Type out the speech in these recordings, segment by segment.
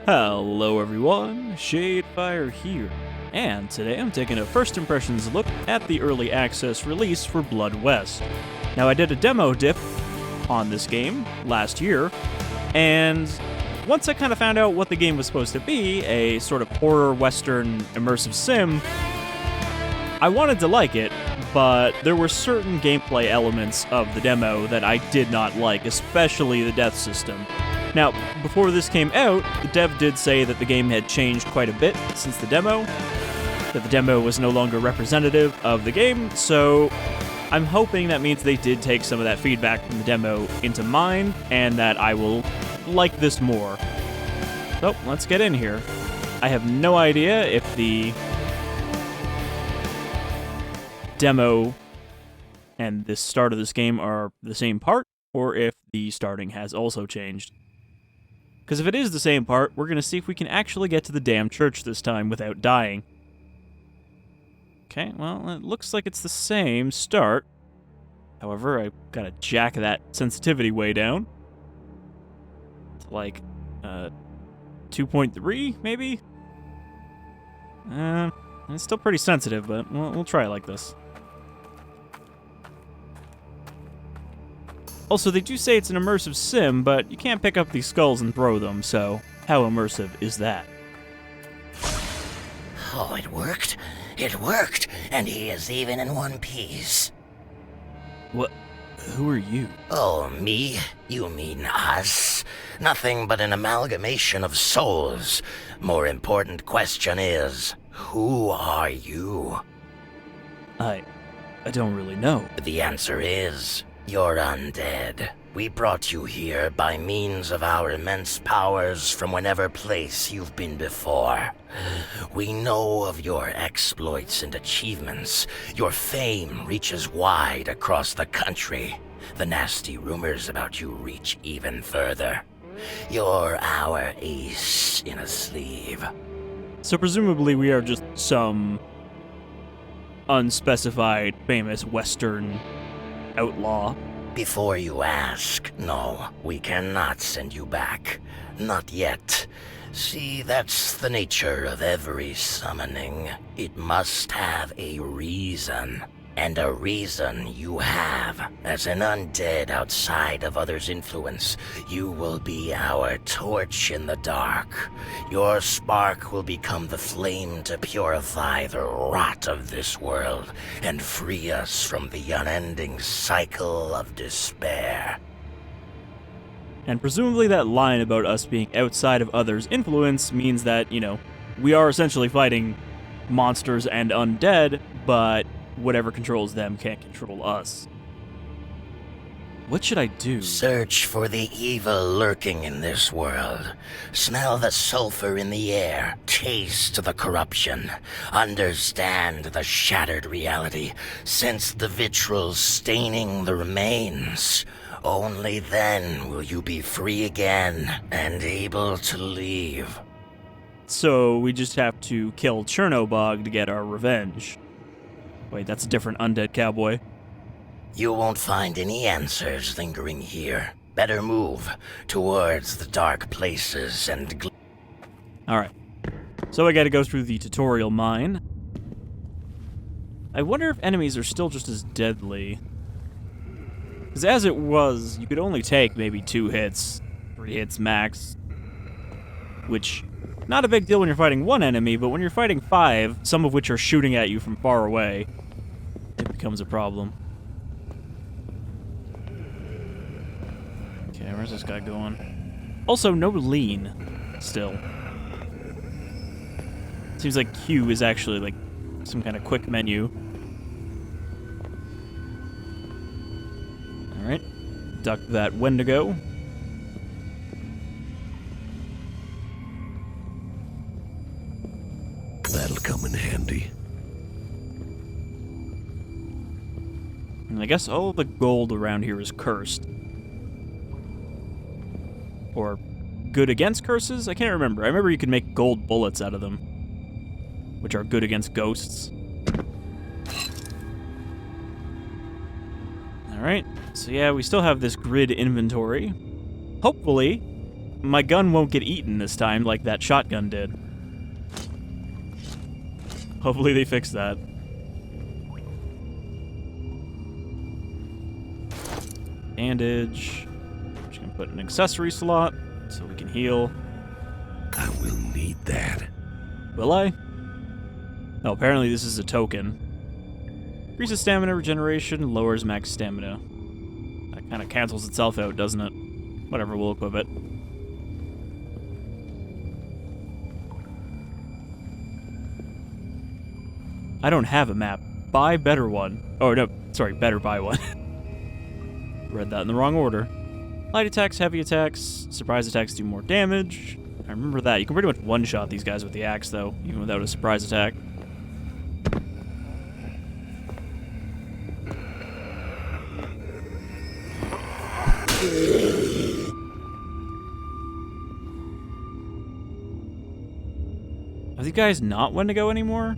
Hello everyone, Shadefyre here, and today I'm taking a first impressions look at the early access release for Blood West. Now I did a demo dip on this game last year, and once I kind of found out what the game was supposed to be, a sort of horror western immersive sim, I wanted to like it, but there were certain gameplay elements of the demo that I did not like, especially the death system. Now, before this came out, the dev did say that the game had changed quite a bit since the demo, that the demo was no longer representative of the game, so I'm hoping that means they did take some of that feedback from the demo into mind, and that I will like this more. So, let's get in here. I have no idea if the demo and the start of this game are the same part, or if the starting has also changed. Because if it is the same part, we're going to see if we can actually get to the damn church this time without dying. Okay, well, it looks like it's the same start. However, I've got to jack that sensitivity way down. To like, 2.3, maybe? It's still pretty sensitive, but we'll try it like this. Also, they do say it's an immersive sim, but you can't pick up these skulls and throw them, so how immersive is that? Oh, it worked. It worked, and he is even in one piece. What? Who are you? Oh, me? You mean us? Nothing but an amalgamation of souls. More important question is, who are you? I don't really know. The answer is, you're undead. We brought you here by means of our immense powers from whenever place you've been before. We know of your exploits and achievements. Your fame reaches wide across the country. The nasty rumors about you reach even further. You're our ace in a sleeve. So presumably we are just some unspecified famous Western outlaw. Before you ask, no, we cannot send you back. Not yet. See, that's the nature of every summoning. It must have a reason. And a reason you have. As an undead outside of others' influence, you will be our torch in the dark. Your spark will become the flame to purify the rot of this world and free us from the unending cycle of despair. And presumably that line about us being outside of others' influence means that, we are essentially fighting monsters and undead, but whatever controls them can't control us. What should I do? Search for the evil lurking in this world. Smell the sulfur in the air. Taste the corruption. Understand the shattered reality. Sense the vitriol staining the remains. Only then will you be free again and able to leave. So we just have to kill Chernobog to get our revenge. Wait, that's a different undead cowboy. You won't find any answers lingering here. Better move towards the dark places and... Alright. So I gotta go through the tutorial mine. I wonder if enemies are still just as deadly. Because as it was, you could only take maybe 2 hits, 3 hits max. Which, not a big deal when you're fighting one enemy, but when you're fighting 5, some of which are shooting at you from far away, it becomes a problem. Okay, where's this guy going? Also, no lean, still. Seems like Q is actually like some kind of quick menu. Alright, duck that Wendigo. That'll come in handy. And I guess all the gold around here is cursed. Or good against curses? I can't remember. I remember you could make gold bullets out of them, which are good against ghosts. Alright, so yeah, we still have this grid inventory. Hopefully, my gun won't get eaten this time like that shotgun did. Hopefully they fix that. Bandage. I'm just gonna put an accessory slot so we can heal. I will need that. Will I? Oh, apparently this is a token. Increases stamina regeneration, lowers max stamina. That kind of cancels itself out, doesn't it? Whatever, we'll equip it. I don't have a map. Buy better one. Oh, no, sorry, better buy one. Read that in the wrong order. Light attacks, heavy attacks, surprise attacks do more damage. I remember that. You can pretty much one-shot these guys with the axe, though, even without a surprise attack. Are these guys not Wendigo anymore?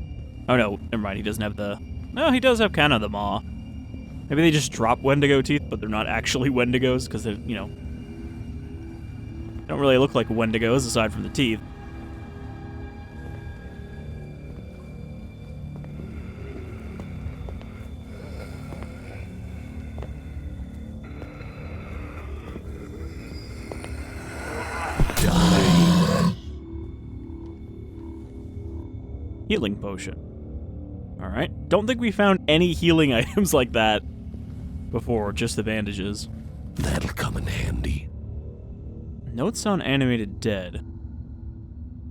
Oh no, never mind, he doesn't have the... No, he does have kind of the maw. Maybe they just drop Wendigo teeth, but they're not actually Wendigos, because they're, you know... don't really look like Wendigos, aside from the teeth. Healing potion. Alright. Don't think we found any healing items like that before, just the bandages. That'll come in handy. Notes on animated dead.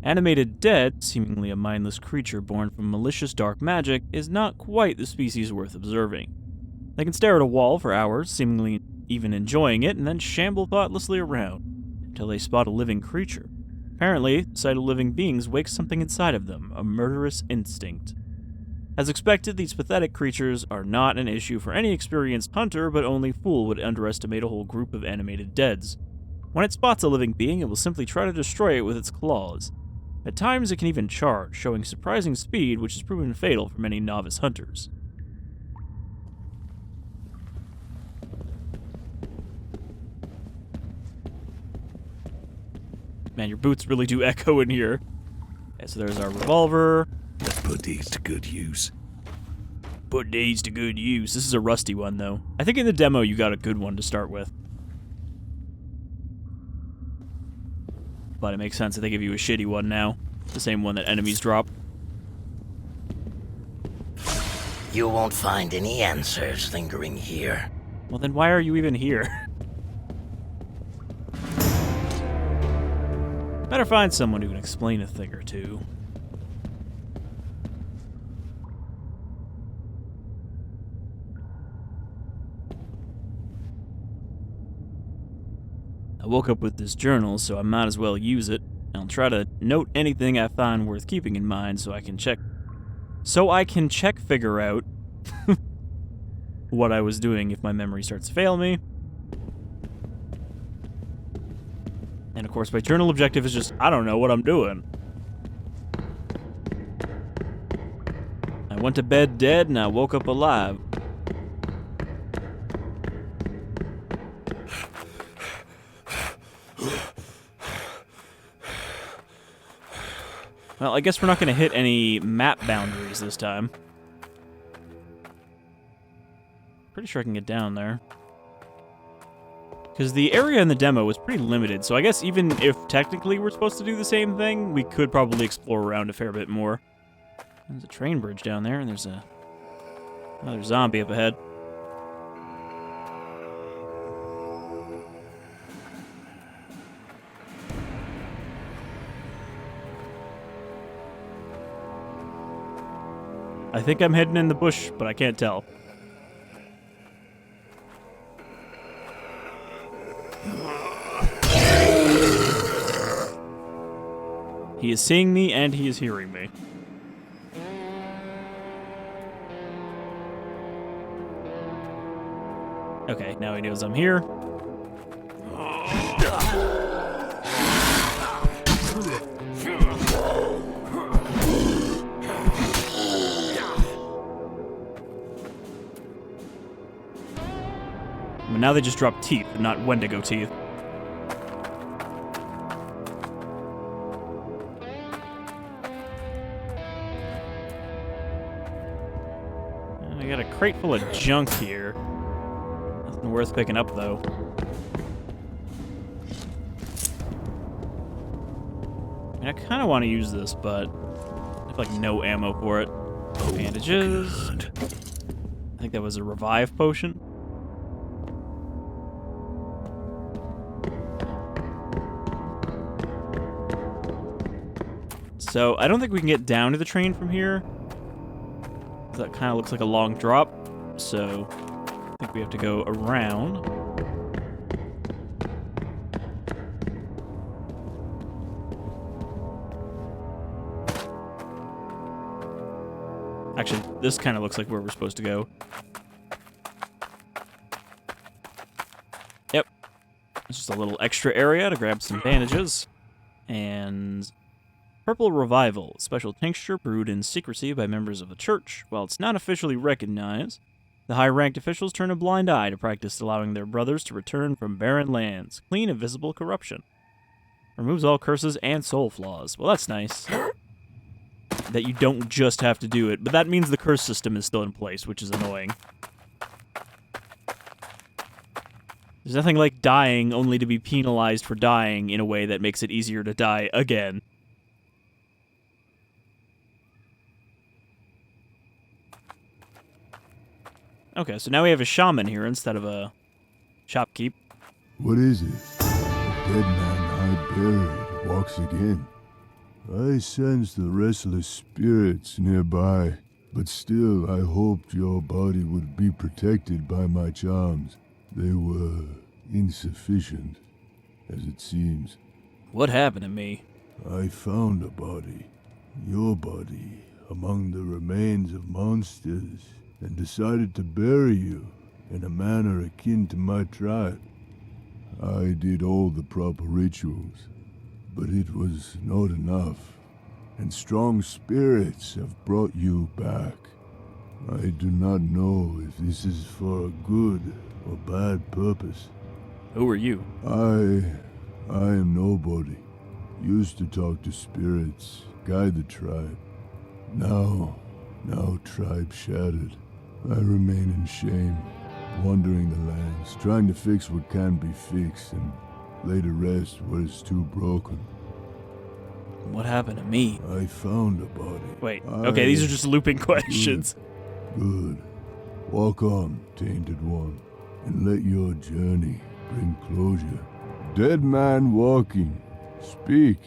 Animated dead, seemingly a mindless creature born from malicious dark magic, is not quite the species worth observing. They can stare at a wall for hours, seemingly even enjoying it, and then shamble thoughtlessly around until they spot a living creature. Apparently, the sight of living beings wakes something inside of them, a murderous instinct. As expected, these pathetic creatures are not an issue for any experienced hunter, but only fool would underestimate a whole group of animated deads. When it spots a living being, it will simply try to destroy it with its claws. At times, it can even charge, showing surprising speed, which has proven fatal for many novice hunters. Man, your boots really do echo in here. Okay, so there's our revolver. Let's put these to good use. Put these to good use. This is a rusty one, though. I think in the demo you got a good one to start with. But it makes sense that they give you a shitty one now. The same one that enemies drop. You won't find any answers lingering here. Well, then why are you even here? Better find someone who can explain a thing or two. I woke up with this journal, so I might as well use it. I'll try to note anything I find worth keeping in mind so I can figure out what I was doing if my memory starts to fail me. And of course, my journal objective is just, I don't know what I'm doing. I went to bed dead and I woke up alive. Well, I guess we're not going to hit any map boundaries this time. Pretty sure I can get down there. Because the area in the demo was pretty limited, so I guess even if technically we're supposed to do the same thing, we could probably explore around a fair bit more. There's a train bridge down there, and there's another zombie up ahead. I think I'm hidden in the bush, but I can't tell. He is seeing me and he is hearing me. Okay, now he knows I'm here. But now they just drop teeth, and not Wendigo teeth. We got a crate full of junk here. Nothing worth picking up, though. I mean, I kind of want to use this, but I have, like, no ammo for it. Bandages. Good. I think that was a revive potion. So, I don't think we can get down to the train from here. That kind of looks like a long drop. So, I think we have to go around. Actually, this kind of looks like where we're supposed to go. Yep. It's just a little extra area to grab some bandages. And Purple Revival, special tincture brewed in secrecy by members of the church. While it's not officially recognized, the high-ranked officials turn a blind eye to practice allowing their brothers to return from Barren Lands, clean of visible corruption. Removes all curses and soul flaws. Well, that's nice. That you don't just have to do it, but that means the curse system is still in place, which is annoying. There's nothing like dying only to be penalized for dying in a way that makes it easier to die again. Okay, so now we have a shaman here instead of a shopkeep. What is it? The dead man I buried walks again. I sense the restless spirits nearby, but still I hoped your body would be protected by my charms. They were insufficient, as it seems. What happened to me? I found a body, your body, among the remains of monsters, and decided to bury you in a manner akin to my tribe. I did all the proper rituals, but it was not enough, and strong spirits have brought you back. I do not know if this is for a good or bad purpose. Who are you? I am nobody. Used to talk to spirits, guide the tribe. Now tribe shattered. I remain in shame, wandering the lands, trying to fix what can be fixed, and lay to rest what is too broken. What happened to me? I found a body. Wait, okay, these are just looping questions. Good. Walk on, tainted one, and let your journey bring closure. Dead man walking. Speak.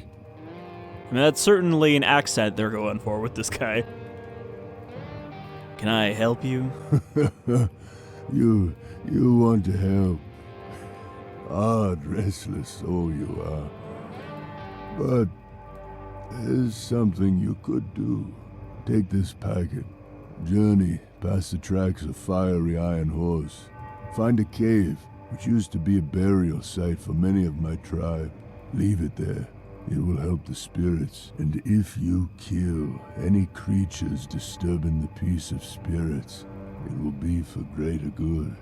I mean, that's certainly an accent they're going for with this guy. Can I help you? You want to help. Odd, restless soul you are. But there's something you could do. Take this packet. Journey past the tracks of fiery iron horse. Find a cave, which used to be a burial site for many of my tribe. Leave it there. It will help the spirits, and if you kill any creatures disturbing the peace of spirits, it will be for greater good.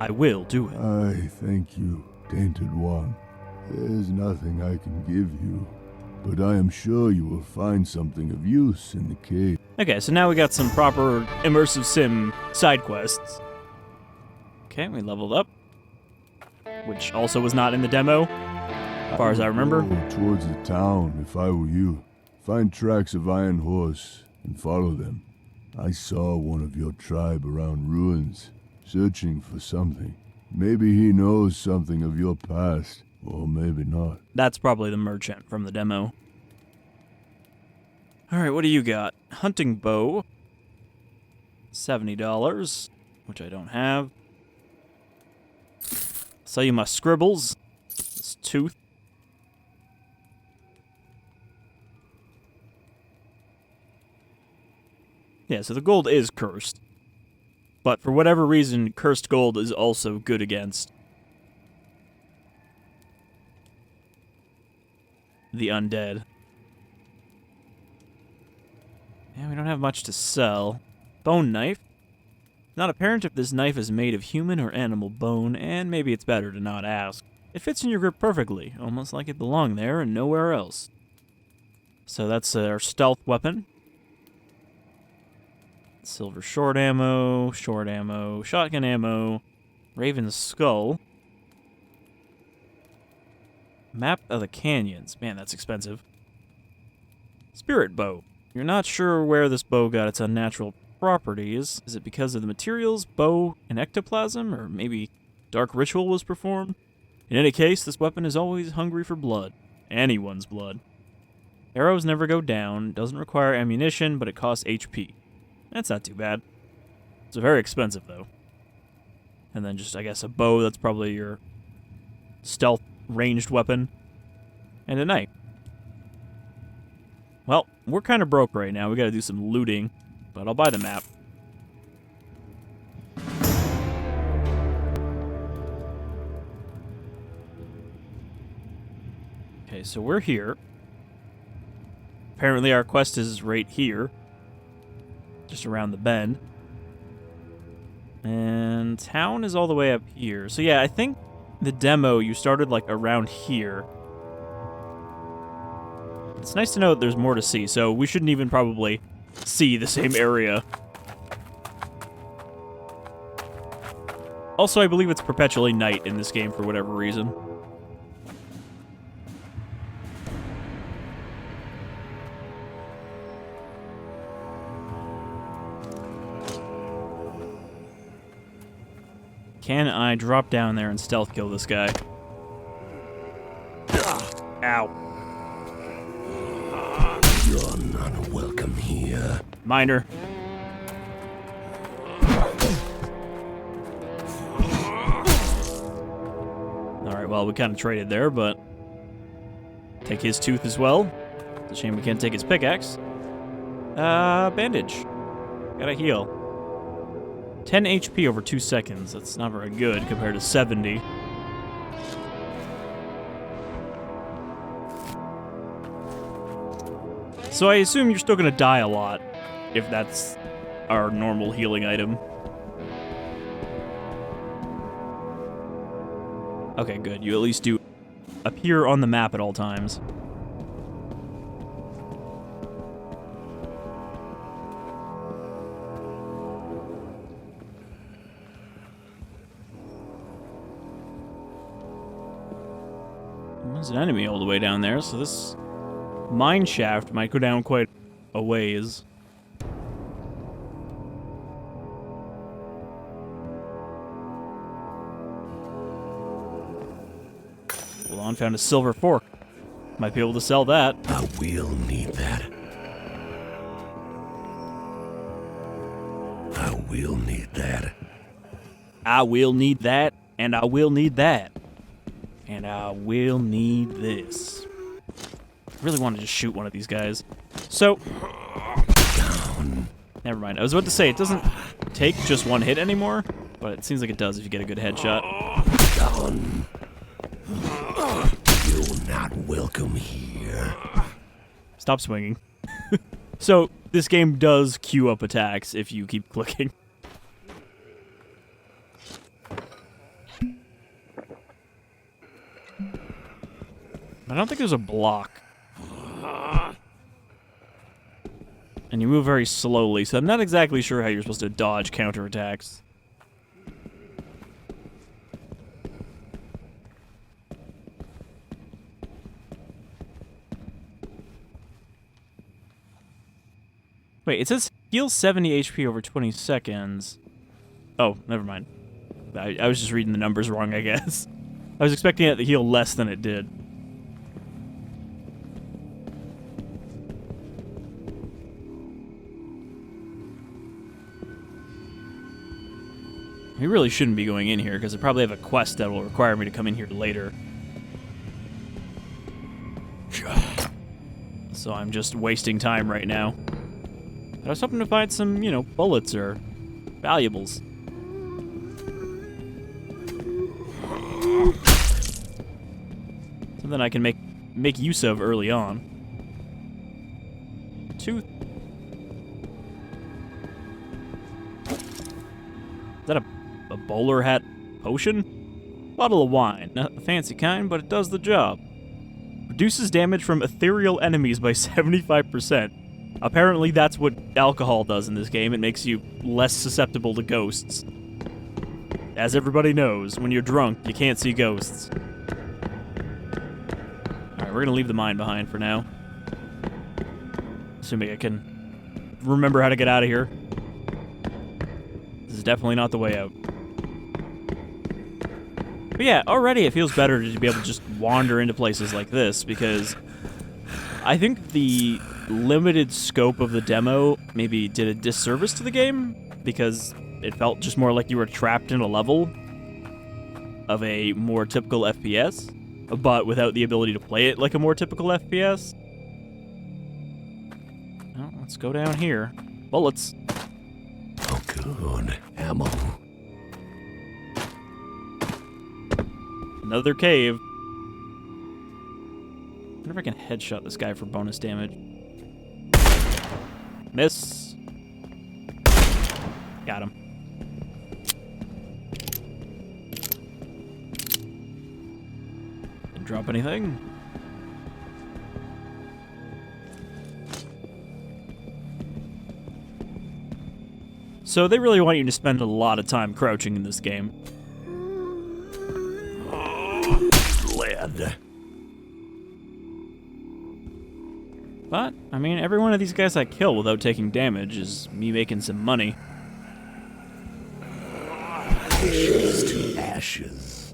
I will do it. I thank you, Tainted One. There's nothing I can give you, but I am sure you will find something of use in the cave. Okay, so now we got some proper immersive sim side quests. Okay, we leveled up, which also was not in the demo. As far as I remember. Go towards the town if I were you. Find tracks of Iron Horse and follow them. I saw one of your tribe around ruins, searching for something. Maybe he knows something of your past, or maybe not. That's probably the merchant from the demo. Alright, what do you got? Hunting bow. $70, which I don't have. Sell you my scribbles. This tooth. Yeah, so the gold is cursed. But for whatever reason, cursed gold is also good against the undead. Yeah, we don't have much to sell. Bone knife. Not apparent if this knife is made of human or animal bone, and maybe it's better to not ask. It fits in your grip perfectly, almost like it belonged there and nowhere else. So that's our stealth weapon. Silver short ammo, shotgun ammo, Raven's skull. Map of the canyons. Man, that's expensive. Spirit bow. You're not sure where this bow got its unnatural properties. Is it because of the materials, bow, and ectoplasm, or maybe dark ritual was performed? In any case, this weapon is always hungry for blood. Anyone's blood. Arrows never go down, doesn't require ammunition, but it costs HP. That's not too bad. It's very expensive, though. And then just, I guess, a bow, that's probably your stealth ranged weapon. And a knife. Well, we're kind of broke right now. We gotta do some looting, but I'll buy the map. Okay, so we're here. Apparently our quest is right here. Just around the bend. And town is all the way up here. So yeah, I think the demo, you started like around here. It's nice to know that there's more to see, so we shouldn't even probably see the same area. Also, I believe it's perpetually night in this game for whatever reason. Can I drop down there and stealth kill this guy? Ow. You're not welcome here. Minor. Alright, well, we kind of traded there, but... take his tooth as well. It's a shame we can't take his pickaxe. Bandage. Gotta heal. 10 HP over 2 seconds. That's not very good compared to 70. So I assume you're still gonna die a lot, if that's our normal healing item. Okay, good. You at least do appear on the map at all times. There's an enemy all the way down there, so this mine shaft might go down quite a ways. Hold on, found a silver fork. Might be able to sell that. I will need that. I will need that. I will need that, and I will need that. And I will need this. I really want to just shoot one of these guys. So... never mind. I was about to say, it doesn't take just one hit anymore, but it seems like it does if you get a good headshot. You're not welcome here. Stop swinging. So, this game does queue up attacks if you keep clicking. I don't think there's a block. And you move very slowly, so I'm not exactly sure how you're supposed to dodge counterattacks. Wait, it says heal 70 HP over 20 seconds. Oh, never mind. I was just reading the numbers wrong, I guess. I was expecting it to heal less than it did. We really shouldn't be going in here, because I probably have a quest that will require me to come in here later. So I'm just wasting time right now. I was hoping to find some, you know, bullets or valuables. Something I can make use of early on. Tooth. Is that a bowler hat potion? Bottle of wine. Not the fancy kind, but it does the job. Reduces damage from ethereal enemies by 75%. Apparently that's what alcohol does in this game. It makes you less susceptible to ghosts. As everybody knows, when you're drunk, you can't see ghosts. Alright, we're gonna leave the mine behind for now. Assuming I can remember how to get out of here. This is definitely not the way out. But yeah, already it feels better to be able to just wander into places like this, because I think the limited scope of the demo maybe did a disservice to the game, because it felt just more like you were trapped in a level of a more typical FPS, but without the ability to play it like a more typical FPS. Well, let's go down here. Bullets. Oh, good. Ammo. Another cave. I wonder if I can headshot this guy for bonus damage. Miss. Got him. Didn't drop anything. So they really want you to spend a lot of time crouching in this game. Lead. But, I mean, every one of these guys I kill without taking damage is me making some money. Ashes to ashes.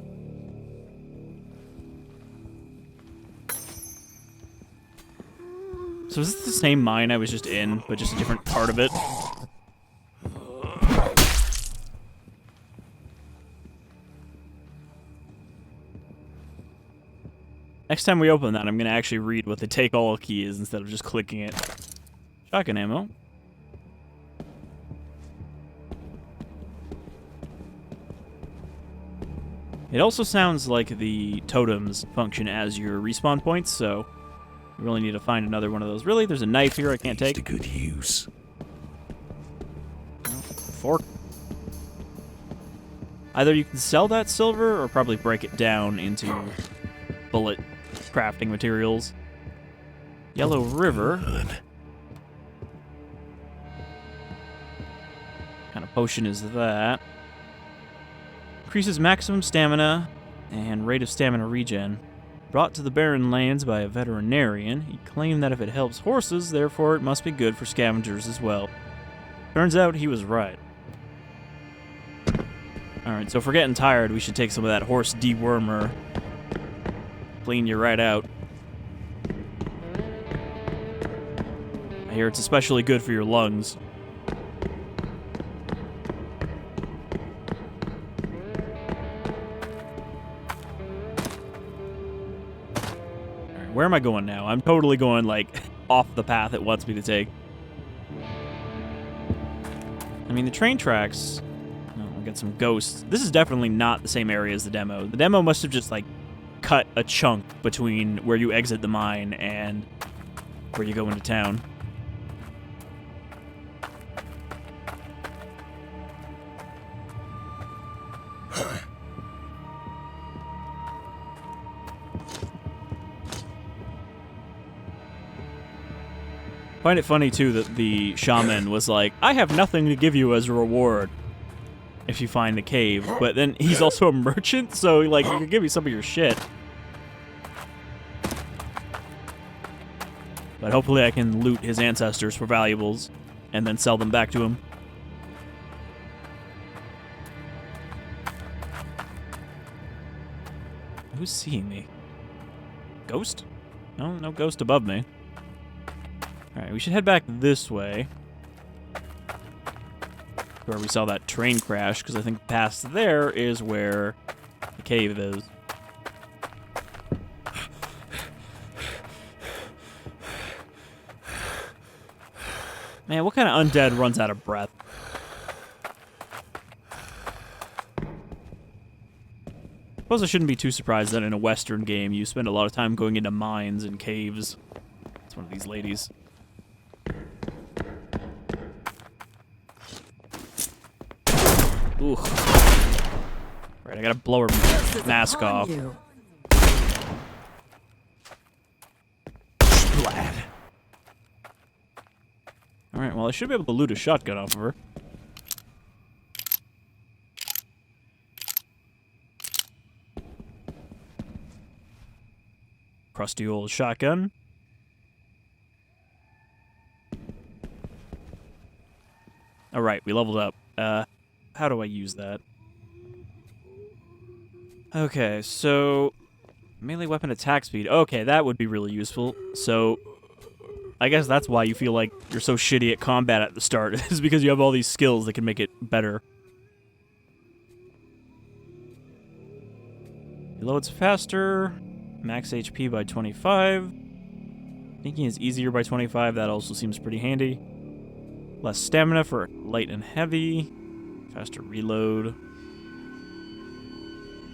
So is this the same mine I was just in, but just a different part of it? Next time we open that, I'm going to actually read what the take all key is instead of just clicking it. Shotgun ammo. It also sounds like the totems function as your respawn points, so you really need to find another one of those. Really? There's a knife here I can't take? To good use. Fork. Either you can sell that silver or probably break it down into bullet crafting materials. Yellow River. Good. What kind of potion is that? Increases maximum stamina and rate of stamina regen. Brought to the Barren Lands by a veterinarian, he claimed that if it helps horses, therefore it must be good for scavengers as well. Turns out he was right. Alright, so if we're getting tired, we should take some of that horse dewormer. Clean you right out. I hear it's especially good for your lungs. Alright, where am I going now? I'm totally going, like, off the path it wants me to take. I mean, the train tracks... Oh, I'll get some ghosts. This is definitely not the same area as the demo. The demo must have just, like, cut a chunk between where you exit the mine and where you go into town. Find it funny too that the shaman was like, I have nothing to give you as a reward if you find the cave, but then he's also a merchant, so like, he can give you some of your shit. But hopefully I can loot his ancestors for valuables and then sell them back to him. Who's seeing me? Ghost? No, no ghost above me. Alright, we should head back this way. Where we saw that train crash, because I think past there is where the cave is. Man, what kind of undead runs out of breath? I suppose I shouldn't be too surprised that in a Western game you spend a lot of time going into mines and caves. It's one of these ladies. Ooh. Right, I gotta blow her mask off. Splat. Alright, well, I should be able to loot a shotgun off of her. Crusty old shotgun. Alright, we leveled up. How do I use that? Okay, so... melee weapon attack speed. Okay, that would be really useful. So... I guess that's why you feel like you're so shitty at combat at the start, is because you have all these skills that can make it better. Reloads faster. Max HP by 25. Thinking is easier by 25. That also seems pretty handy. Less stamina for light and heavy. Faster reload.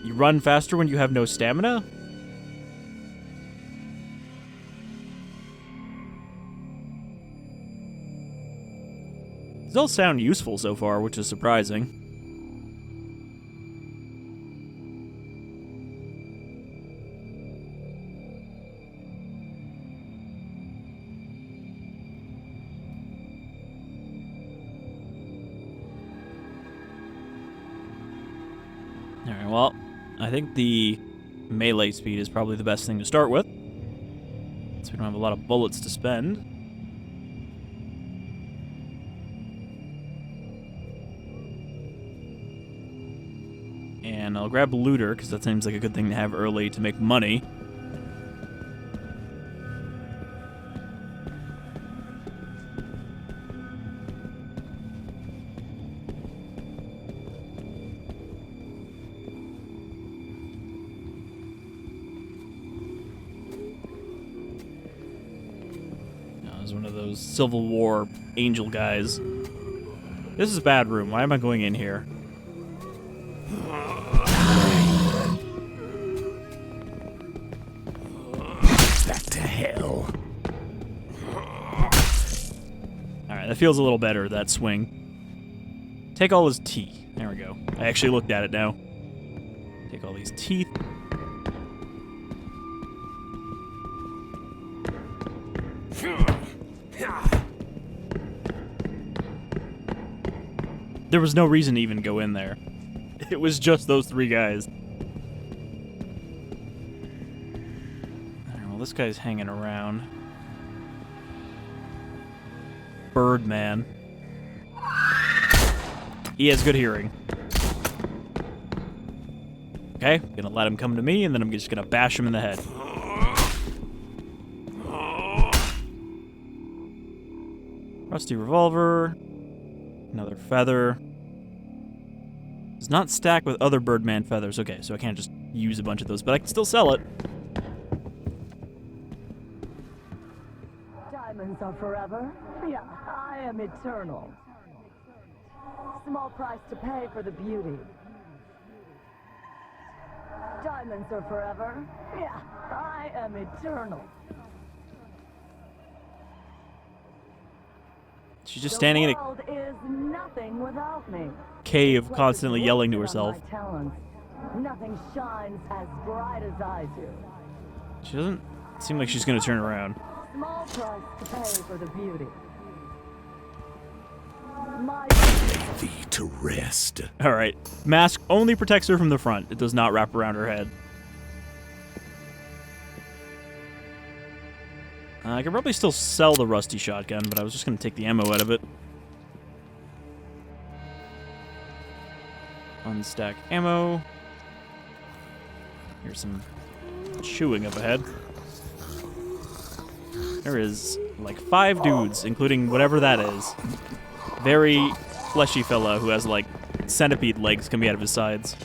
You run faster when you have no stamina? These all sound useful so far, which is surprising. Alright, well, I think the melee speed is probably the best thing to start with, so we don't have a lot of bullets to spend. And I'll grab looter, because that seems like a good thing to have early to make money. One of those Civil War angel guys. This is a bad room. Why am I going in here? Back to hell. Alright, that feels a little better, that swing. Take all his teeth. There we go. I actually looked at it now. Take all these teeth. There was no reason to even go in there. It was just those three guys. Alright, well, this guy's hanging around. Birdman. He has good hearing. Okay, gonna let him come to me, and then I'm just gonna bash him in the head. Rusty revolver. Another feather. It's not stacked with other Birdman feathers. Okay, so I can't just use a bunch of those, but I can still sell it. Diamonds are forever. Yeah, I am eternal. Small price to pay for the beauty. Diamonds are forever. Yeah, I am eternal. She's just standing in The world is nothing without me. cave constantly yelling to herself. Nothing shines as bright as I do. She doesn't seem like she's gonna turn around. Small price to pay for the beauty. My Lay thee to rest. Alright. Mask only protects her from the front. It does not wrap around her head. I could probably still sell the rusty shotgun, but I was just going to take the ammo out of it. Unstack ammo. Here's some chewing up ahead. There is like 5 dudes, including whatever that is. Very fleshy fella who has like centipede legs coming out of his sides.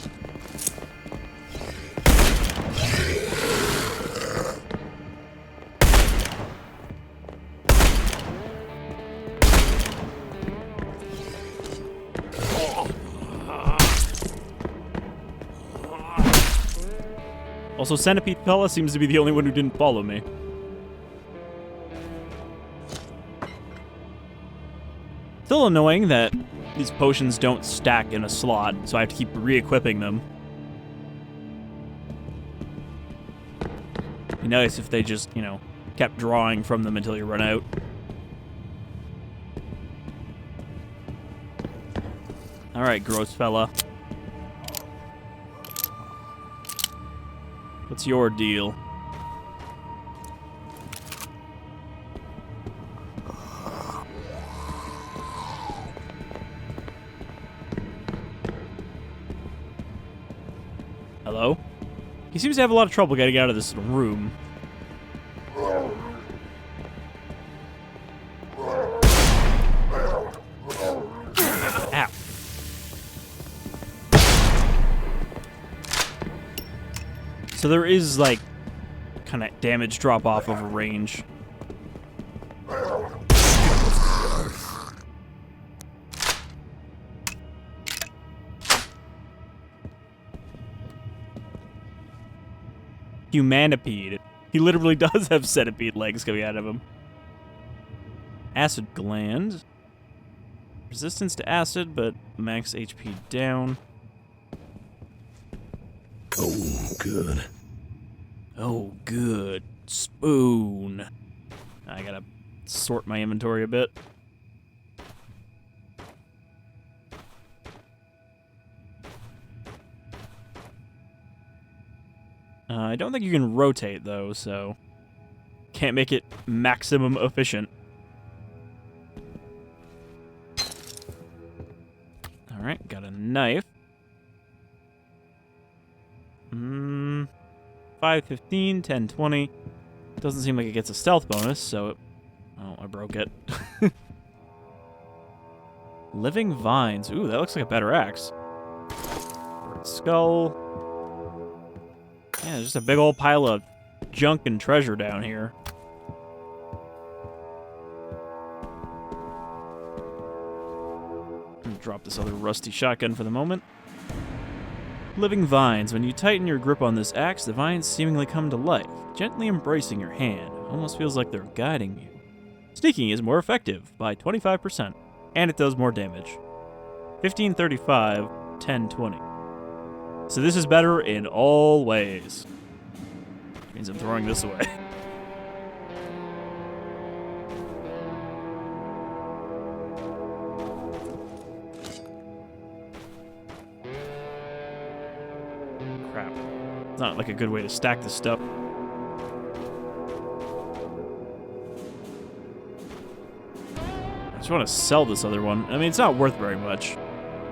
Also, Centipede Fella seems to be the only one who didn't follow me. Still annoying that these potions don't stack in a slot, so I have to keep re-equipping them. It'd be nice if they just, you know, kept drawing from them until you run out. Alright, gross fella. What's your deal? Hello? He seems to have a lot of trouble getting out of this room. Ow. So there is, like, kind of damage drop off over range. Humanipede. He literally does have centipede legs coming out of him. Acid gland. Resistance to acid, but max HP down. Oh, good. Oh, good. Spoon. I gotta sort my inventory a bit. I don't think you can rotate, though, so can't make it maximum efficient. Alright, got a knife. 515, 10, 20. Doesn't seem like it gets a stealth bonus, so it... Oh, I broke it. Living vines. Ooh, that looks like a better axe. Skull. Yeah, there's just a big old pile of junk and treasure down here. I'm gonna drop this other rusty shotgun for the moment. Living vines. When you tighten your grip on this axe, the vines seemingly come to life, gently embracing your hand. Almost feels like they're guiding you. Sneaking is more effective by 25%, and it does more damage. 1535, 1020. So this is better in all ways. Which means I'm throwing this away. Crap. It's not like a good way to stack this stuff. I just want to sell this other one. I mean, it's not worth very much.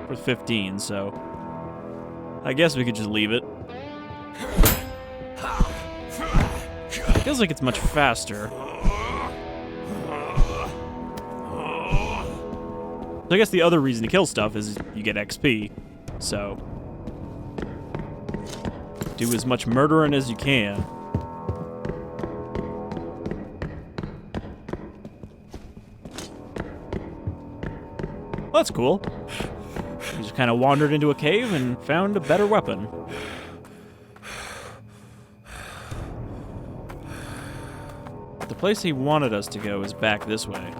Worth 15, so I guess we could just leave it. Feels like it's much faster. So I guess the other reason to kill stuff is you get XP. So do as much murdering as you can. Well, that's cool. We just kind of wandered into a cave and found a better weapon. The place he wanted us to go is back this way.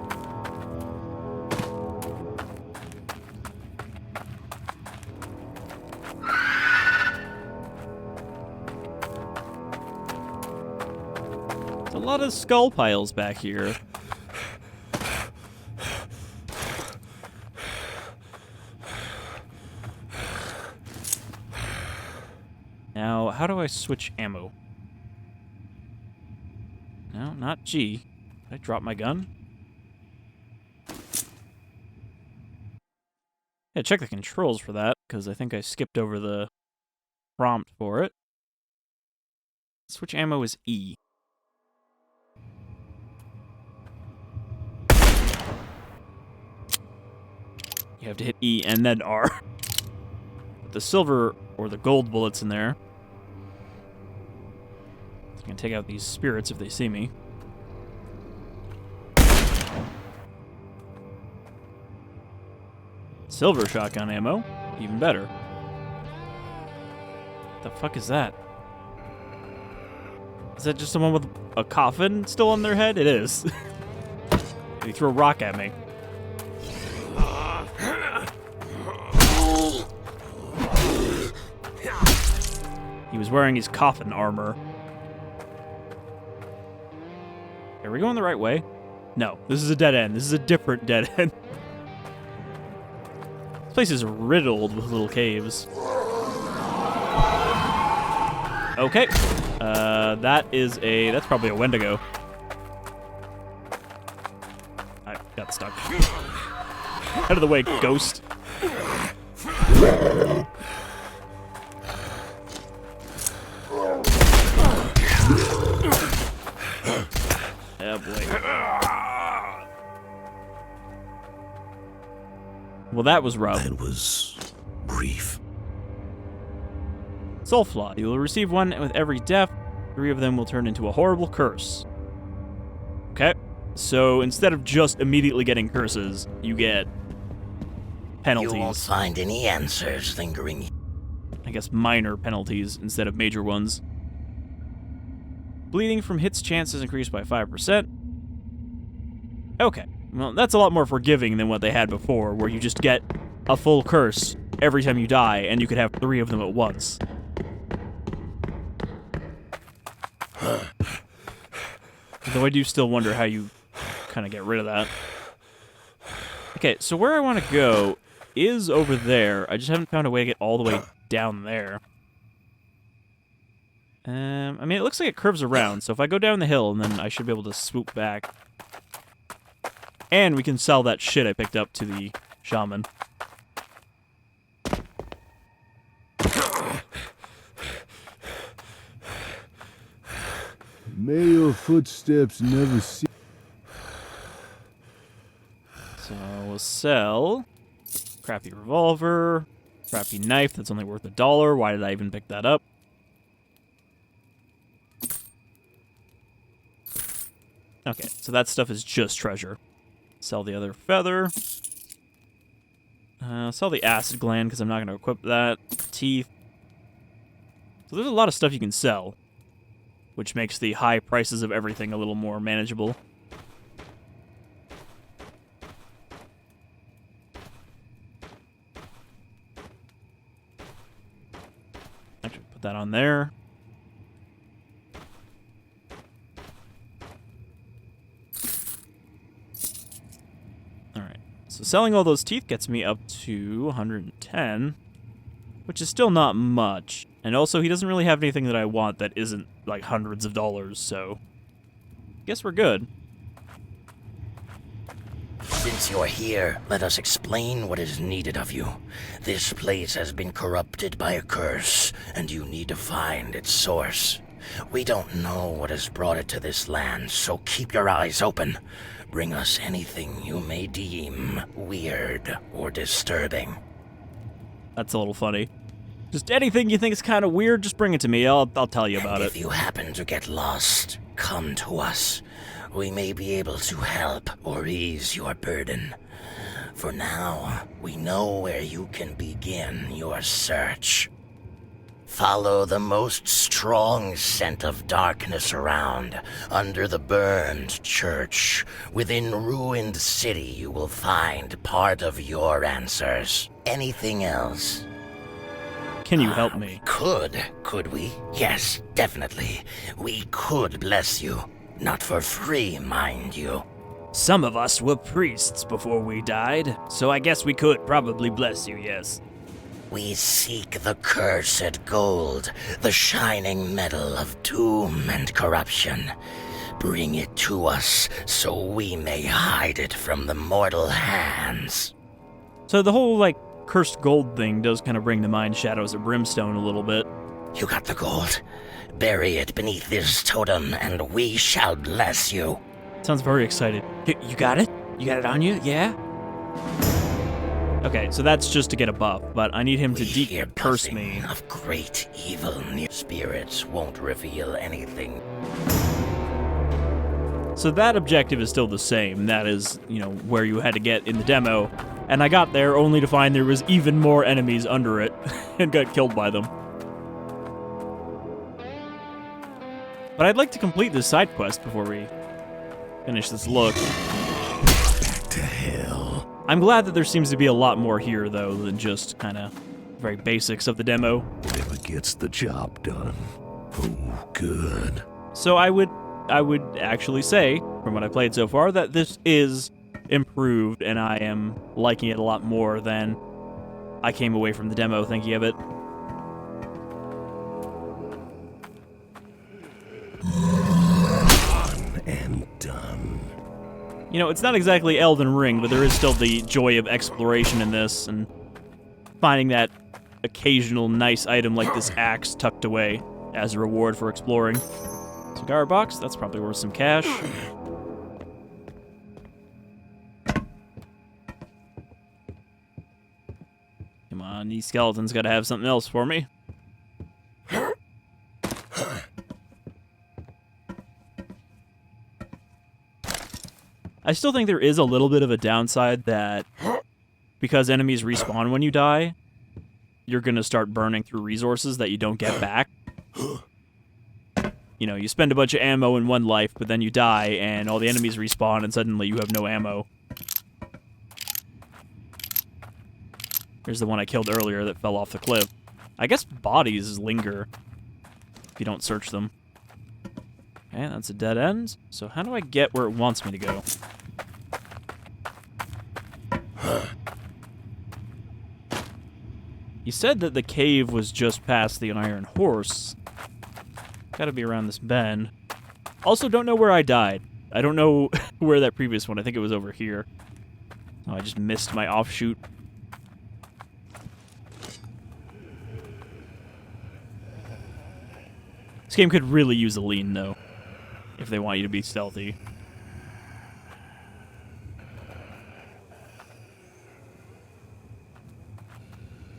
There's a lot of skull piles back here. Now, how do I switch ammo? No, not G. Did I drop my gun? Yeah, check the controls for that, because I think I skipped over the prompt for it. Switch ammo is E. You have to hit E and then R. Put the silver or the gold bullets in there. I'm gonna take out these spirits if they see me. Silver shotgun ammo, even better. What the fuck is that? Is that just someone with a coffin still on their head? It is. He threw a rock at me. He was wearing his coffin armor. Are we going the right way? No, this is a dead end. This is a different dead end. This place is riddled with little caves. Okay. That's probably a Wendigo. I got stuck. Out of the way, ghost. Oh boy. Well, that was rough. That was brief. Soul Flaw. You will receive one with every death. 3 of them will turn into a horrible curse. Okay. So instead of just immediately getting curses, you get penalties. You won't find any answers lingering. I guess minor penalties instead of major ones. Bleeding from hits chances increased by 5%. Okay. Well, that's a lot more forgiving than what they had before, where you just get a full curse every time you die, and you could have 3 of them at once. Though I do still wonder how you kind of get rid of that. Okay, so where I want to go is over there. I just haven't found a way to get all the way down there. I mean, it looks like it curves around, so if I go down the hill, then I should be able to swoop back. And we can sell that shit I picked up to the shaman. May your footsteps never cease. So we'll sell crappy revolver, crappy knife that's only worth $1. Why did I even pick that up? Okay, so that stuff is just treasure. Sell the other feather. Sell the acid gland because I'm not going to equip that. Teeth. So there's a lot of stuff you can sell, which makes the high prices of everything a little more manageable. Actually, put that on there. Alright, so selling all those teeth gets me up to 110, which is still not much. And also, he doesn't really have anything that I want that isn't, like, hundreds of dollars, so I guess we're good. Since you're here, let us explain what is needed of you. This place has been corrupted by a curse, and you need to find its source. We don't know what has brought it to this land, so keep your eyes open. Bring us anything you may deem weird or disturbing. That's a little funny. Just anything you think is kind of weird, just bring it to me. I'll tell you about And it. if you happen to get lost, come to us. We may be able to help or ease your burden. For now, we know where you can begin your search. Follow the most strong scent of darkness around, under the burned church. Within ruined city, you will find part of your answers. Anything else? Can you help me? Could we? Yes, definitely. We could bless you. Not for free, mind you. Some of us were priests before we died, so I guess we could probably bless you, yes. We seek the cursed gold, the shining metal of doom and corruption. Bring it to us so we may hide it from the mortal hands. So the whole, like, cursed gold thing does kind of bring to mind Shadows of Brimstone a little bit. You got the gold? Bury it beneath this totem, and we shall bless you. Sounds very excited. You got it? You got it on you? Yeah? Okay, so that's just to get a buff, but I need him to hear curse buzzing me. of great evil near. Spirits won't reveal anything. So that objective is still the same. That is, you know, where you had to get in the demo. And I got there only to find there was even more enemies under it and got killed by them. But I'd like to complete this side quest before we finish this look. Back to hell. I'm glad that there seems to be a lot more here, though, than just kind of very basics of the demo. Whatever gets the job done. Oh, good. So I would actually say, from what I played so far, that this is improved, and I am liking it a lot more than I came away from the demo thinking of it. And done. You know, it's not exactly Elden Ring, but there is still the joy of exploration in this, and finding that occasional nice item like this axe tucked away as a reward for exploring. Cigar box, that's probably worth some cash. Come on, these skeletons gotta have something else for me. I still think there is a little bit of a downside that because enemies respawn when you die, you're going to start burning through resources that you don't get back. You know, you spend a bunch of ammo in one life, but then you die, and all the enemies respawn, and suddenly you have no ammo. Here's the one I killed earlier that fell off the cliff. I guess bodies linger if you don't search them. Okay, that's a dead end. So how do I get where it wants me to go? You said that the cave was just past the Iron Horse. Gotta be around this bend. Also, don't know where I died. I don't know where that previous one. I think it was over here. Oh, I just missed my offshoot. This game could really use a lean, though, if they want you to be stealthy.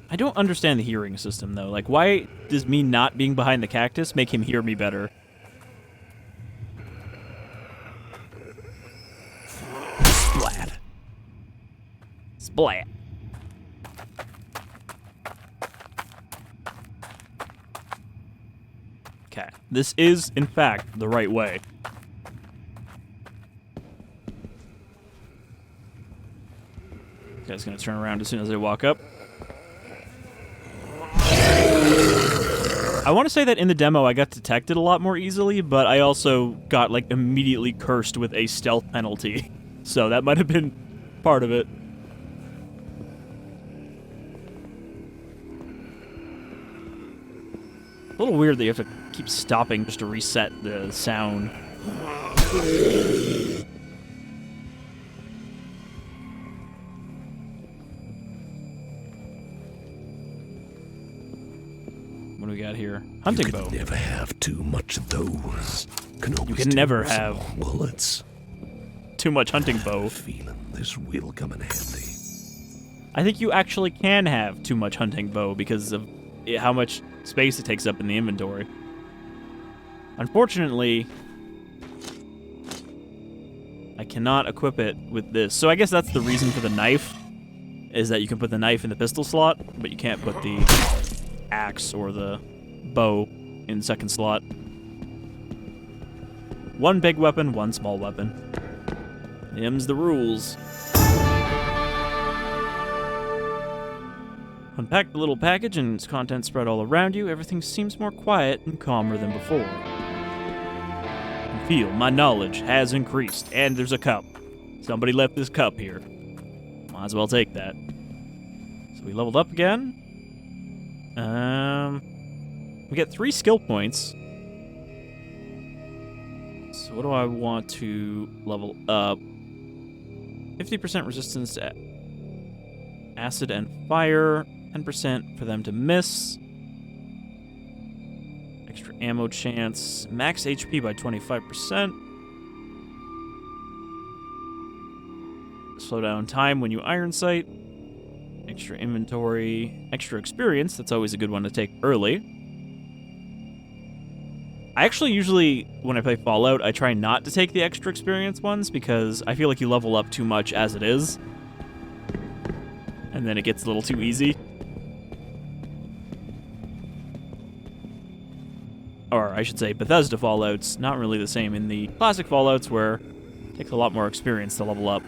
I don't understand the hearing system, though. Like, why does me not being behind the cactus make him hear me better? Splat. Splat. Okay. This is, in fact, the right way. This guy's gonna turn around as soon as I walk up. I want to say that in the demo I got detected a lot more easily, but I also got, like, immediately cursed with a stealth penalty. So that might have been part of it. A little weird that you have to keep stopping just to reset the sound. What do we got here? Hunting bow. You can never have too much of those. You can never have bullets. Too much hunting bow. Feeling this will come in handy. I think you actually can have too much hunting bow because of how much space it takes up in the inventory. Unfortunately, I cannot equip it with this. So I guess that's the reason for the knife, is that you can put the knife in the pistol slot, but you can't put the axe or the bow in the second slot. One big weapon, one small weapon. Them's the rules. Unpack the little package and its contents spread all around you. Everything seems more quiet and calmer than before. And feel my knowledge has increased, and there's a cup. Somebody left this cup here. Might as well take that. So we leveled up again. We get 3 skill points. So what do I want to level up? 50% resistance to acid and fire. 10% for them to miss. Extra ammo chance. Max HP by 25%. Slow down time when you iron sight. Extra inventory. Extra experience. That's always a good one to take early. I actually usually, when I play Fallout, I try not to take the extra experience ones because I feel like you level up too much as it is. And then it gets a little too easy. Or I should say Bethesda Fallouts, not really the same in the classic Fallouts where it takes a lot more experience to level up.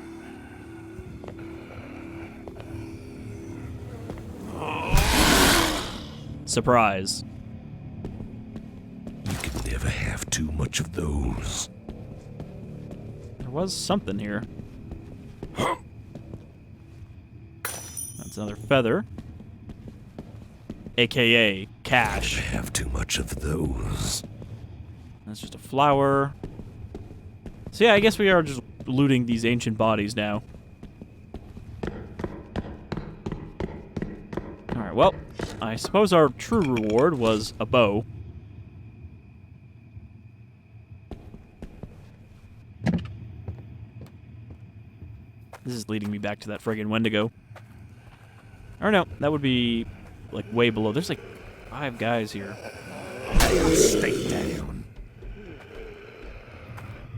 Surprise. You can never have too much of those. There was something here. That's another feather. AKA I cash. have too much of those. That's just a flower. So yeah, I guess we are just looting these ancient bodies now. Alright, well, I suppose our true reward was a bow. This is leading me back to that friggin' Wendigo. Or no, that would be, like, way below. There's, like, 5 guys here. Stay down.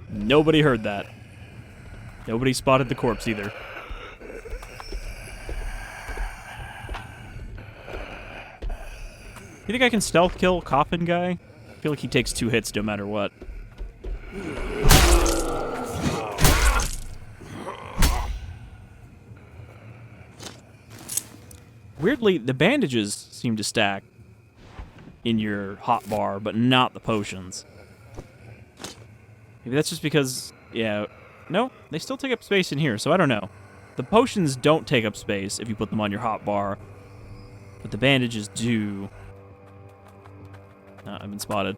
Nobody heard that. Nobody spotted the corpse either. You think I can stealth kill Coffin Guy? I feel like he takes 2 hits no matter what. Weirdly, the bandages seem to stack in your hot bar, but not the potions. Maybe that's just because, yeah, no, they still take up space in here, so I don't know. The potions don't take up space if you put them on your hot bar, but the bandages do. I've been spotted.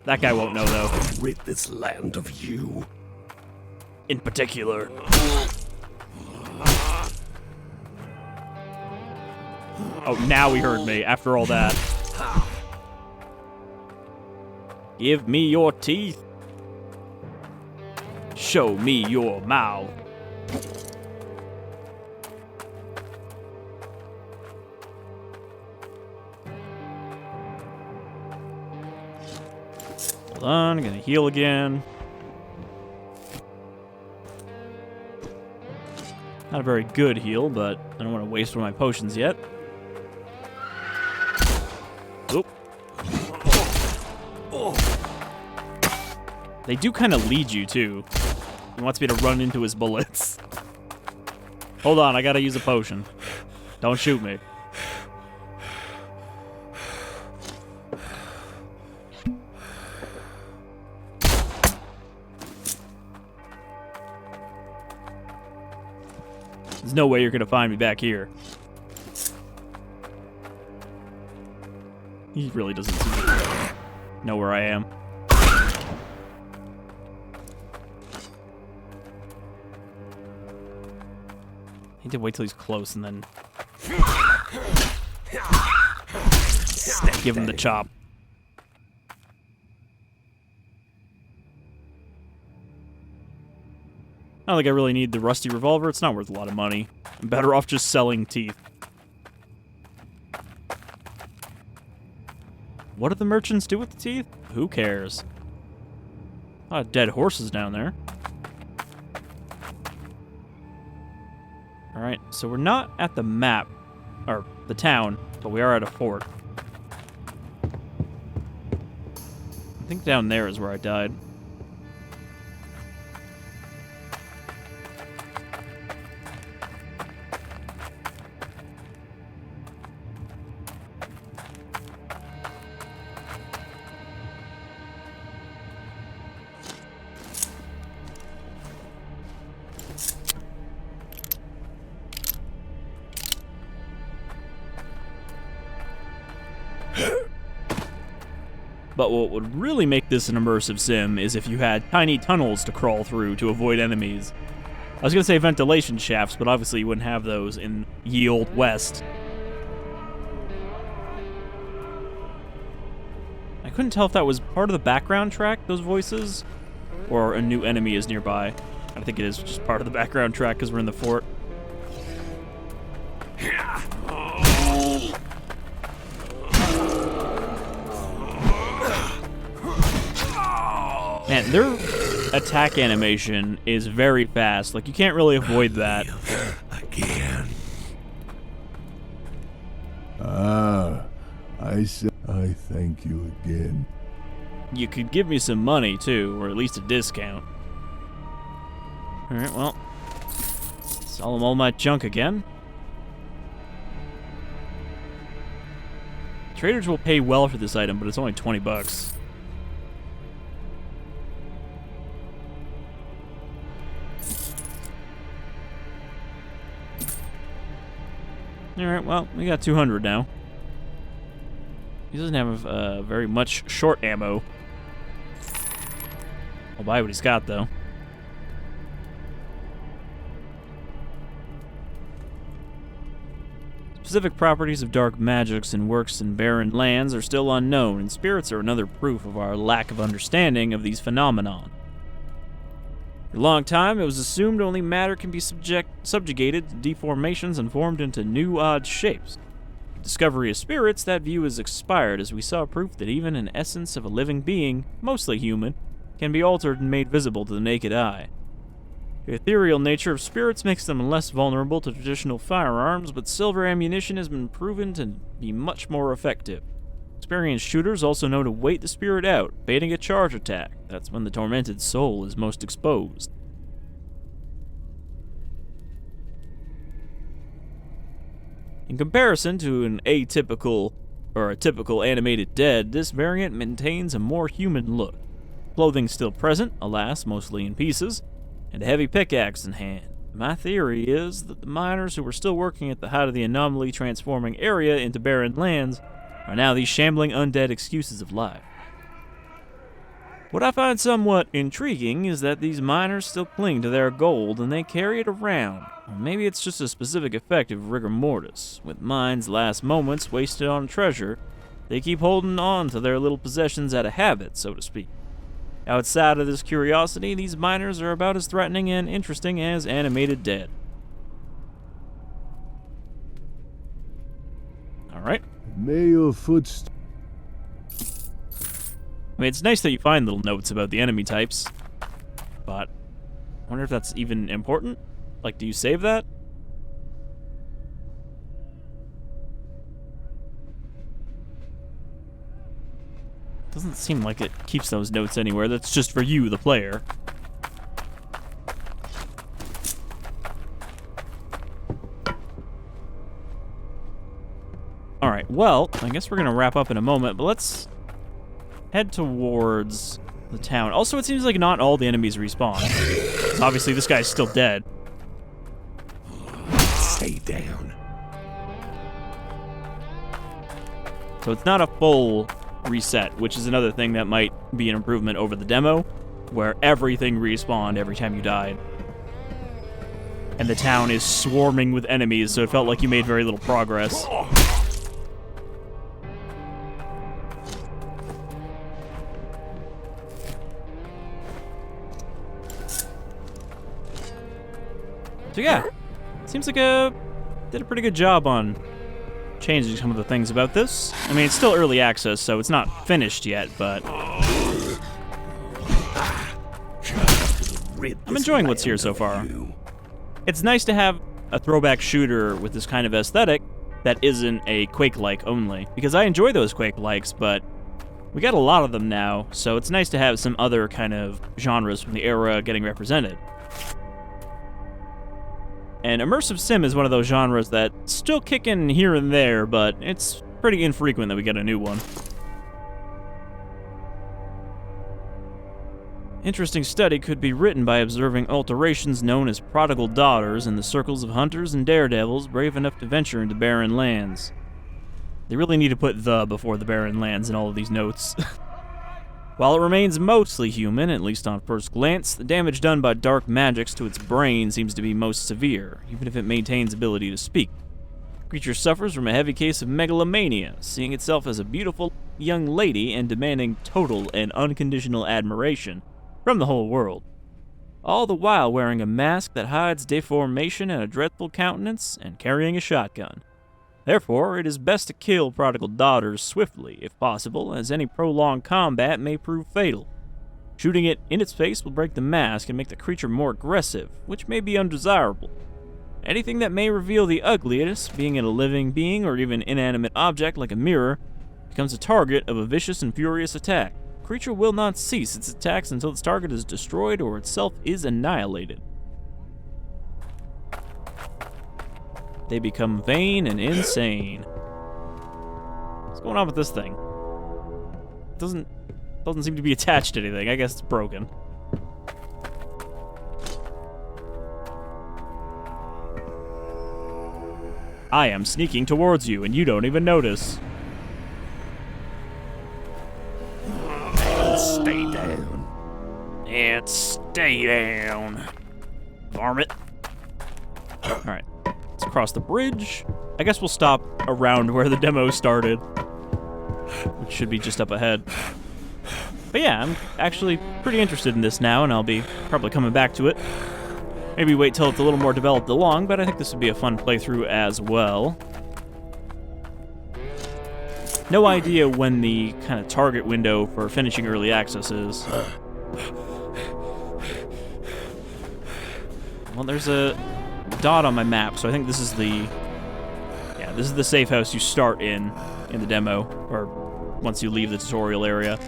That guy won't know, though. Rid this land of you. In particular. Oh, now he heard me, after all that. Give me your teeth. Show me your mouth. Hold on, I'm gonna heal again. Not a very good heal, but I don't want to waste one of my potions yet. Oop. They do kind of lead you, too. He wants me to run into his bullets. Hold on, I gotta use a potion. Don't shoot me. There's no way you're gonna find me back here. He really doesn't seem to know where I am. I need to wait till he's close and then give him the chop. I don't think I really need the rusty revolver. It's not worth a lot of money. I'm better off just selling teeth. What do the merchants do with the teeth? Who cares? A lot of dead horses down there. Alright, so we're not at the map, or the town, but we are at a fort. I think down there is where I died. But what would really make this an immersive sim is if you had tiny tunnels to crawl through to avoid enemies. I was going to say ventilation shafts, but obviously you wouldn't have those in ye old West. I couldn't tell if that was part of the background track, those voices, or a new enemy is nearby. I think it is just part of the background track because we're in the fort. Man, their attack animation is very fast. Like, you can't really avoid that. Again. I thank you again. You could give me some money, too, or at least a discount. Alright, well, sell them all my junk again. Traders will pay well for this item, but it's only 20 bucks. Alright, well, we got 200 now. He doesn't have very much short ammo. I'll buy what he's got, though. Specific properties of dark magics and works in Barren Lands are still unknown, and spirits are another proof of our lack of understanding of these phenomenon. For a long time, it was assumed only matter can be subjugated to deformations and formed into new odd shapes. With the discovery of spirits, that view has expired, as we saw proof that even an essence of a living being, mostly human, can be altered and made visible to the naked eye. The ethereal nature of spirits makes them less vulnerable to traditional firearms, but silver ammunition has been proven to be much more effective. Experienced shooters also know to wait the spirit out, baiting a charge attack. That's when the tormented soul is most exposed. In comparison to an atypical or a typical animated dead, this variant maintains a more human look. Clothing still present, alas, mostly in pieces, and a heavy pickaxe in hand. My theory is that the miners who were still working at the height of the anomaly transforming area into Barren Lands are now these shambling undead excuses of life. What I find somewhat intriguing is that these miners still cling to their gold and they carry it around. Or maybe it's just a specific effect of rigor mortis. With minds' last moments wasted on treasure, they keep holding on to their little possessions out of habit, so to speak. Outside of this curiosity, these miners are about as threatening and interesting as animated dead. Alright. May your footsteps. I mean, it's nice that you find little notes about the enemy types, but I wonder if that's even important? Like, do you save that? Doesn't seem like it keeps those notes anywhere. That's just for you, the player. Alright, well, I guess we're gonna wrap up in a moment, but let's head towards the town. Also, it seems like not all the enemies respawn. 'Cause obviously, this guy's still dead. Stay down. So it's not a full reset, which is another thing that might be an improvement over the demo, where everything respawned every time you died. And the town is swarming with enemies, so it felt like you made very little progress. So yeah, seems like did a pretty good job on changing some of the things about this. I mean, it's still early access, so it's not finished yet, but I'm enjoying what's here so far. It's nice to have a throwback shooter with this kind of aesthetic that isn't a Quake-like only, because I enjoy those Quake-likes, but we got a lot of them now, so it's nice to have some other kind of genres from the era getting represented. And immersive sim is one of those genres that still kick in here and there, but it's pretty infrequent that we get a new one. Interesting study could be written by observing alterations known as prodigal daughters in the circles of hunters and daredevils brave enough to venture into Barren Lands. They really need to put "the" before the Barren Lands in all of these notes. While it remains mostly human, at least on first glance, the damage done by dark magics to its brain seems to be most severe, even if it maintains ability to speak. The creature suffers from a heavy case of megalomania, seeing itself as a beautiful young lady and demanding total and unconditional admiration from the whole world. All the while wearing a mask that hides deformation and a dreadful countenance, and carrying a shotgun. Therefore, it is best to kill prodigal daughters swiftly, if possible, as any prolonged combat may prove fatal. Shooting it in its face will break the mask and make the creature more aggressive, which may be undesirable. Anything that may reveal the ugliness, being it a living being or even inanimate object like a mirror, becomes a target of a vicious and furious attack. The creature will not cease its attacks until its target is destroyed or itself is annihilated. They become vain and insane. What's going on with this thing? It doesn't seem to be attached to anything. I guess it's broken. I am sneaking towards you, and you don't even notice. And stay down. Varmint. Alright. Let's cross the bridge. I guess we'll stop around where the demo started, which should be just up ahead. But yeah, I'm actually pretty interested in this now, and I'll be probably coming back to it. Maybe wait till it's a little more developed along, but I think this would be a fun playthrough as well. No idea when the kind of target window for finishing early access is. Well, there's a dot on my map, so I think this is the... Yeah, this is the safe house you start in the demo, or once you leave the tutorial area.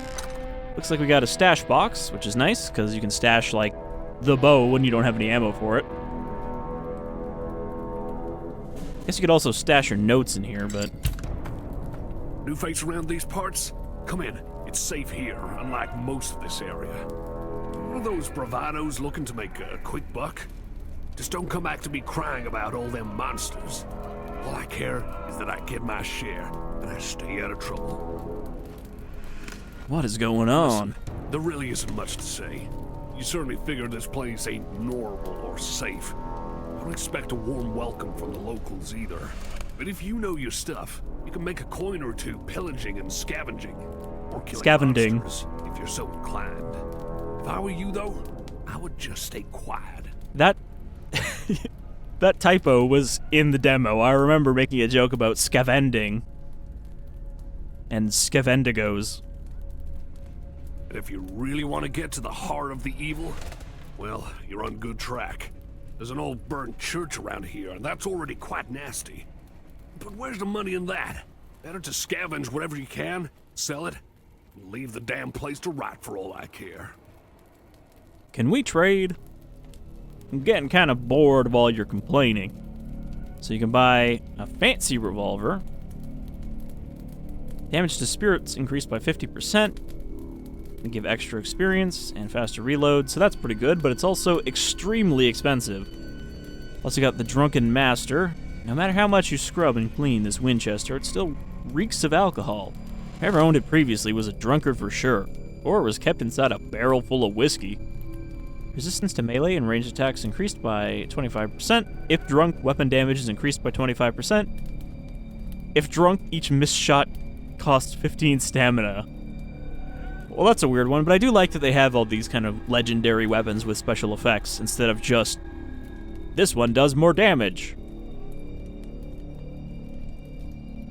Looks like we got a stash box, which is nice, because you can stash, like, the bow when you don't have any ammo for it. Guess you could also stash your notes in here, but... New face around these parts? Come in. It's safe here, unlike most of this area. One of those bravados looking to make a quick buck? Just don't come back to me crying about all them monsters. All I care is that I get my share, and I stay out of trouble. What is going on? Listen, there really isn't much to say. You certainly figure this place ain't normal or safe. I don't expect a warm welcome from the locals either. But if you know your stuff, you can make a coin or two pillaging and scavenging. Or killing monsters, if you're so inclined. If I were you, though, I would just stay quiet. That... that typo was in the demo. I remember making a joke about scavenging. And scavendigos. And if you really want to get to the heart of the evil, well, you're on good track. There's an old burnt church around here, and that's already quite nasty. But where's the money in that? Better to scavenge whatever you can, sell it, and leave the damn place to rot for all I care. Can we trade? I'm getting kind of bored of all your complaining. So you can buy a fancy revolver. Damage to spirits increased by 50%. They give extra experience and faster reload, so that's pretty good, but it's also extremely expensive. Also got the Drunken Master. No matter how much you scrub and clean this Winchester, it still reeks of alcohol. Whoever owned it previously was a drunkard for sure, or it was kept inside a barrel full of whiskey. Resistance to melee and ranged attacks increased by 25%. If drunk, weapon damage is increased by 25%. If drunk, each missed shot costs 15 stamina. Well, that's a weird one, but I do like that they have all these kind of legendary weapons with special effects instead of just, this one does more damage.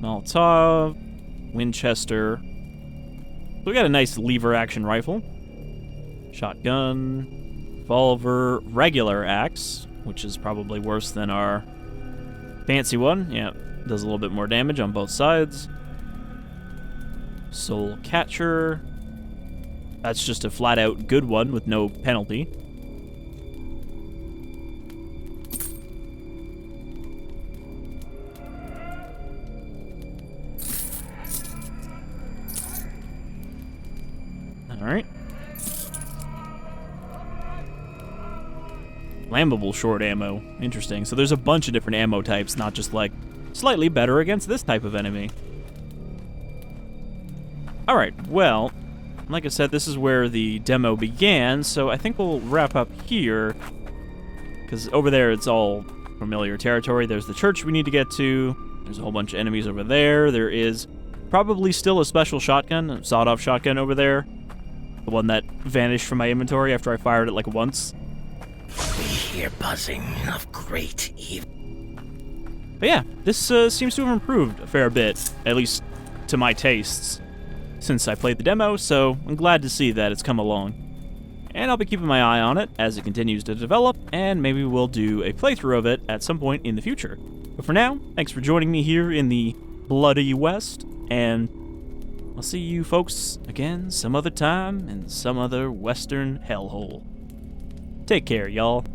Molotov, Winchester. So we got a nice lever action rifle. Shotgun, revolver, regular axe, which is probably worse than our fancy one. Yeah, does a little bit more damage on both sides. Soul Catcher. That's just a flat-out good one with no penalty. Alright. Flammable short ammo. Interesting. So there's a bunch of different ammo types, not just like slightly better against this type of enemy. Alright, well, like I said, this is where the demo began, so I think we'll wrap up here, because over there it's all familiar territory. There's the church we need to get to. There's a whole bunch of enemies over there. There is probably still a special shotgun, a sawed-off shotgun over there. The one that vanished from my inventory after I fired it like once. We hear buzzing of great evil. But yeah, this seems to have improved a fair bit, at least to my tastes, since I played the demo, so I'm glad to see that it's come along. And I'll be keeping my eye on it as it continues to develop, and maybe we'll do a playthrough of it at some point in the future. But for now, thanks for joining me here in the Bloody West, and I'll see you folks again some other time in some other western hellhole. Take care, y'all.